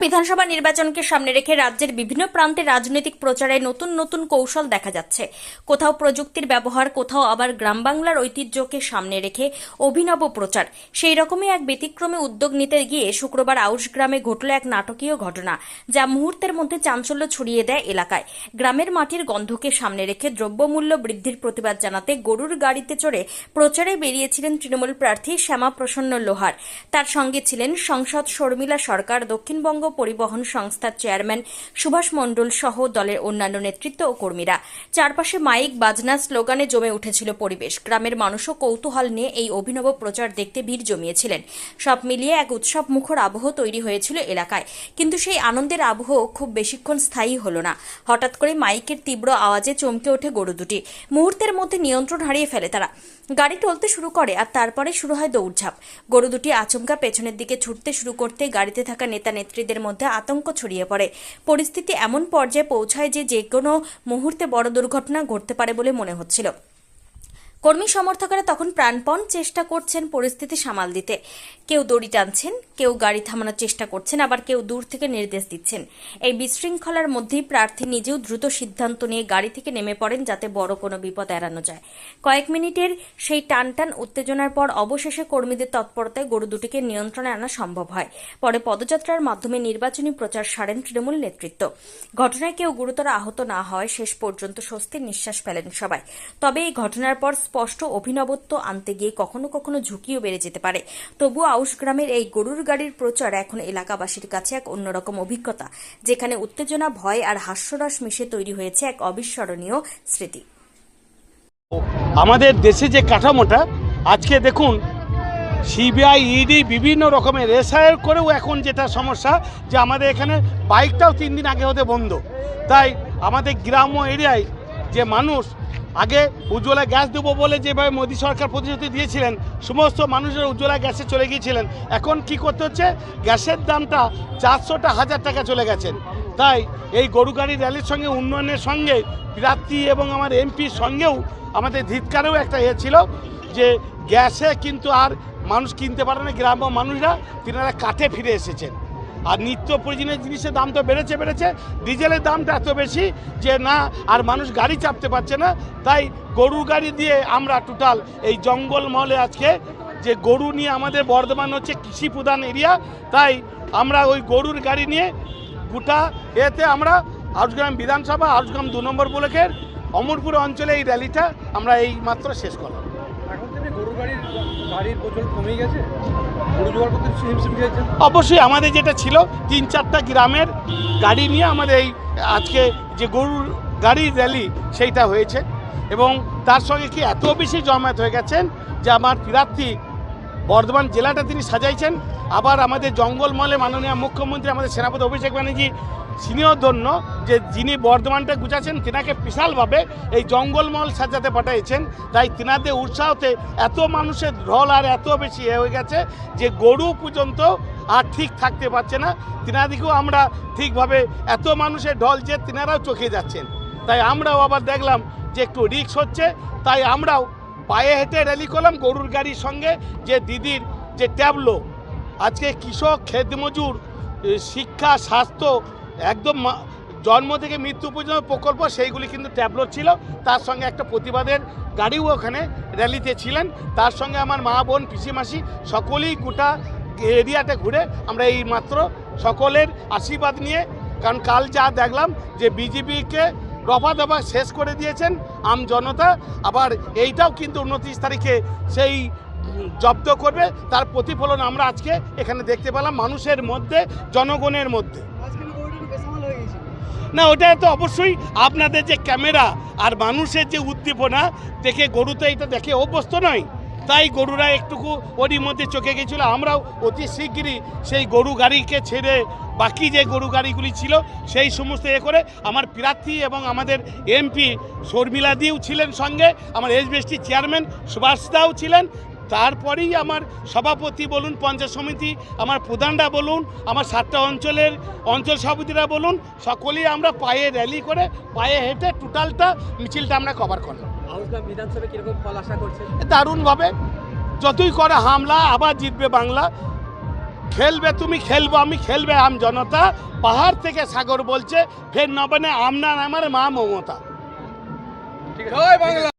বিধানসভা নির্বাচনকে সামনে রেখে রাজ্যের বিভিন্ন প্রান্তে রাজনৈতিক প্রচারে নতুন নতুন কৌশল দেখা যাচ্ছে। কোথাও প্রযুক্তির ব্যবহার, কোথাও আবার গ্রাম বাংলার ঐতিহ্যকে সামনে রেখে অভিনব প্রচার। সেই রকমই এক ব্যতিক্রমী উদ্যোগ নিতে গিয়ে শুক্রবার আউশ গ্রামে ঘটল এক নাটকীয় ঘটনা, যা মুহূর্তের মধ্যে চাঞ্চল্য ছড়িয়ে দেয় এলাকায়। গ্রামের মাটির গন্ধকে সামনে রেখে দ্রব্যমূল্য বৃদ্ধির প্রতিবাদ জানাতে গরুর গাড়িতে চড়ে প্রচারে বেরিয়েছিলেন তৃণমূল প্রার্থী শ্যামাপ্রসন্ন লোহার। তার সঙ্গে ছিলেন সংসদ শর্মিলা সরকার, দক্ষিণবঙ্গ পরিবহন সংস্থার চেয়ারম্যান সুভাষ মণ্ডল সহ দলের অন্যান্য নেতৃত্ব ও কর্মীরা। চারপাশে মাইক, বাজনা, স্লোগানে জমে উঠেছিল পরিবেশ। গ্রামের মানুষও কৌতূহল নিয়ে এই অভিনব প্রচার দেখতে ভিড় জমিয়েছিলেন। সব মিলিয়ে এক উৎসব মুখর আবহ তৈরি হয়েছিল এলাকায়। কিন্তু সেই আনন্দের আবহ খুব বেশিক্ষণ স্থায়ী হলো না। হঠাৎ করে মাইকের তীব্র আওয়াজে চমকে ওঠে গরু দুটি। মুহূর্তের মধ্যে নিয়ন্ত্রণ হারিয়ে ফেলে তারা। গাড়ি টলতে শুরু করে আর তারপরে শুরু হয় দৌড়ঝাঁপ। গরু দুটি আচমকা পেছনের দিকে ছুটতে শুরু করতে গাড়িতে থাকা নেতা নেত্রীদের মধ্যে আতঙ্ক ছড়িয়ে পড়ে। পরিস্থিতি এমন পর্যায়ে পৌঁছায় যে কোনো মুহূর্তে বড় দুর্ঘটনা ঘটতে পারে বলে মনে হচ্ছিল। কর্মী সমর্থকরা তখন প্রাণপণ চেষ্টা করছেন পরিস্থিতি সামাল দিতে। কেউ দড়ি টানছেন, কেউ গাড়ি থামানোর চেষ্টা করছেন, আবার কেউ দূর থেকে নির্দেশ দিচ্ছেন। এই বিশৃঙ্খলার মধ্যেই প্রার্থী নিজেও দ্রুত সিদ্ধান্ত নিয়ে গাড়ি থেকে নেমে পড়েন, যাতে বড় কোনো বিপদ এড়ানো যায়। কয়েক মিনিটের সেই টানটান উত্তেজনার পর অবশেষে কর্মীদের তৎপরতায় গরু দুটিকে নিয়ন্ত্রণে আনা সম্ভব হয়। পরে পদযাত্রার মাধ্যমে নির্বাচনী প্রচার সারেন তৃণমূল নেতৃত্ব। ঘটনায় কেউ গুরুতর আহত না হয় শেষ পর্যন্ত স্বস্তির নিঃশ্বাস ফেলেন সবাই। তবে এই ঘটনার পর স্পষ্ট অভিনবত্ব আনতে গিয়ে কখনো কখনো ঝুঁকিও বেড়ে যেতে পারে। তবুও আউশ গ্রামের এই গরুর গাড়ির প্রচার এখন এলাকাবাসীর কাছে এক অন্যরকম অভিজ্ঞতা, যেখানে উত্তেজনা, ভয় আর হাস্যরস মিশে তৈরি হয়েছে এক অবিস্মরণীয় স্মৃতি। আমাদের দেশে যে কাঠামোটা আজকে দেখুন, সিবিআই, ইডি বিভিন্ন রকমের এসআইআর করেও এখন যেটা সমস্যা যে আমাদের এখানে বাইকটাও 3 দিন আগে হতে বন্ধ। তাই আমাদের গ্রাম্য এরিয়ায় যে মানুষ আগে উজ্জ্বলা গ্যাস দেবো বলে যেভাবে মোদী সরকার প্রতিশ্রুতি দিয়েছিলেন, সমস্ত মানুষের উজ্জ্বলা গ্যাসে চলে গিয়েছিলেন। এখন কি করতে হচ্ছে, গ্যাসের দামটা 400টা 1000 টাকা চলে গেছেন। তাই এই গরু গাড়ি র্যালির সঙ্গে উন্নয়নের সঙ্গে প্রার্থী এবং আমার এমপির সঙ্গেও আমাদের ধিৎকারেও একটা ছিল যে গ্যাসে কিন্তু আর মানুষ কিনতে পারে না। গ্রাম্য মানুষরা তিনারা কাঠে ফিরে এসেছেন। আর নিত্য প্রয়োজনীয় জিনিসের দাম তো বেড়েছে। ডিজেলের দামটা এত বেশি যে না আর মানুষ গাড়ি চাপতে পারছে না। তাই গরুর গাড়ি দিয়ে আমরা টোটাল এই জঙ্গলমহলে আজকে যে গরু নিয়ে আমাদের বর্ধমান হচ্ছে কৃষি প্রধান এরিয়া, তাই আমরা ওই গরুর গাড়ি নিয়ে গোটা এতে আমরা আউশগ্রাম বিধানসভা, আউশগ্রাম 2 নম্বর ব্লকের অমরপুর অঞ্চলে এই র্যালিটা আমরা এই মাত্র শেষ করলাম। এখন থেকে গরু গাড়ির প্রচলন কমে গেছে, অবশ্যই আমাদের যেটা ছিল 3-4টা গ্রামের গাড়ি নিয়ে আমাদের এই আজকে যে গরুর গাড়ির র্যালি সেইটা হয়েছে। এবং তার সঙ্গে কি এত বেশি জমায়েত হয়ে গেছেন যে আমার প্রার্থী বর্ধমান জেলাটা তিনি সাজাইছেন। আবার আমাদের জঙ্গলমহলে মাননীয় মুখ্যমন্ত্রী আমাদের সেনাপতি অভিষেক ব্যানার্জি সিনিয়র ধন্য যে যিনি বর্ধমানটা গুছাচ্ছেন, তিনাকে বিশালভাবে এই জঙ্গলমহল সাজাতে পাঠিয়েছেন। তাই তিনাদের উৎসাহতে এত মানুষের ঢল আর এত বেশি হয়ে গেছে যে গরু পর্যন্ত আর ঠিক থাকতে পারছে না। তিনাদিকেও আমরা ঠিকভাবে এত মানুষের ঢল যে তিনারাও চোখে যাচ্ছেন। তাই আমরাও আবার দেখলাম যে একটু রিস্ক হচ্ছে, তাই আমরাও পায়ে হেঁটে র্যালি করলাম গরুর গাড়ির সঙ্গে। যে দিদির যে ট্যাবলো আজকে কৃষক, খেতমজুর, শিক্ষা, স্বাস্থ্য, একদম জন্ম থেকে মৃত্যু পর্যন্ত প্রকল্প, সেইগুলি কিন্তু ট্যাবলো ছিল। তার সঙ্গে একটা প্রতিবাদের গাড়িও ওখানে র্যালিতে ছিলেন। তার সঙ্গে আমার মা, বোন, পিসিমাসি সকলেই গোটা এরিয়াতে ঘুরে আমরা এই মাত্র সকলের আশীর্বাদ নিয়ে, কারণ কাল যা দেখলাম যে বিজেপিকে দফা শেষ করে দিয়েছেন আম জনতা। আবার এইটাও কিন্তু 29 তারিখে সেই জব্দ করবে, তার প্রতিফলন আমরা আজকে এখানে দেখতে পেলাম মানুষের মধ্যে, জনগণের মধ্যে। না, ওটা তো অবশ্যই আপনাদের যে ক্যামেরা আর মানুষের যে উদ্দীপনা দেখে গরু তো এটা দেখে অভ্যস্ত নয়, তাই গরুরা একটুকু ওরই মধ্যে চোখে গেছিলো। আমরাও অতি শিগগিরই সেই গরু গাড়িকে ছেড়ে বাকি যে গরু গাড়িগুলি ছিল সেই সমস্ত করে আমার প্রার্থী এবং আমাদের এমপি শর্মিলাদিও ছিলেন সঙ্গে, আমার এসবিএসটি চেয়ারম্যান সুভাষদাও ছিলেন। তারপরেই আমার সভাপতি বলুন, পঞ্চায়েত সমিতি আমার প্রধানরা বলুন, আমার 7টা অঞ্চলের অঞ্চল সভাপতিরা বলুন, সকলেই আমরা পায়ে র্যালি করে পায়ে হেঁটে টোটালটা মিছিলটা আমরা কভার করলাম। আউশগ্রাম বিধানসভায় কিরকম ফল আশা করছেন? দারুণভাবে, যতই করে হামলা আবার জিতবে বাংলা। খেলবে তুমি খেলবো আমি, খেলবে আম জনতা। পাহাড় থেকে সাগর বলছে, ফের নবানে আমনা আমার মা মমতা। ঠিক আছে।